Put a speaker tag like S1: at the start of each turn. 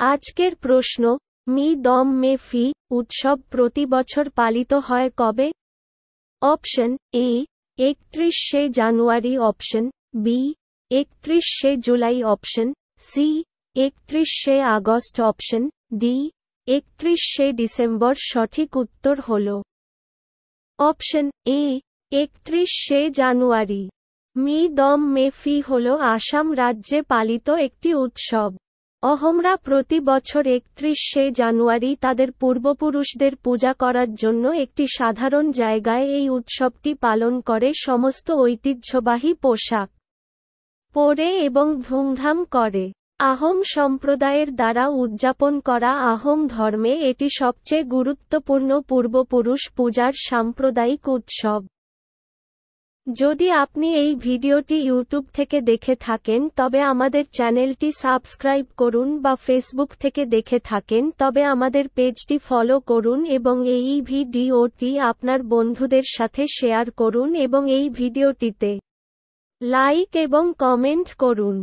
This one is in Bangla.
S1: আজকের প্রশ্ন, মি দম মে ফি উৎসব প্রতি বছর পালিত হয় কবে? অপশন এ 31শে জানুয়ারি, অপশন বি 31শে জুলাই, অপশন সি 31শে আগস্ট, অপশন ডি 31শে ডিসেম্বর। সঠিক উত্তর হল অপশন এ 31শে জানুয়ারি। মি দম মে ফি হল আসাম রাজ্যে পালিত একটি উৎসব। অহমরা প্রতি বছর 31শে জানুয়ারি তাদের পূর্বপুরুষদের পূজা করার জন্য একটি সাধারণ জায়গায় এই উৎসবটি পালন করে, সমস্ত ঐতিহ্যবাহী পোশাক পরে এবং ধুমধাম করে। আহোম সম্প্রদায়ের দ্বারা উদযাপন করা আহোম ধর্মে এটি সবচেয়ে গুরুত্বপূর্ণ পূর্বপুরুষ পূজার সাম্প্রদায়িক উৎসব। যদি আপনি এই ভিডিওটি ইউটিউব থেকে দেখে থাকেন তবে আমাদের চ্যানেলটি সাবস্ক্রাইব করুন, বা ফেসবুক থেকে দেখে থাকেন তবে আমাদের পেজটি ফলো করুন এবং এই ভিডিওটি আপনার বন্ধুদের সাথে শেয়ার করুন এবং এই ভিডিওটিতে লাইক এবং কমেন্ট করুন।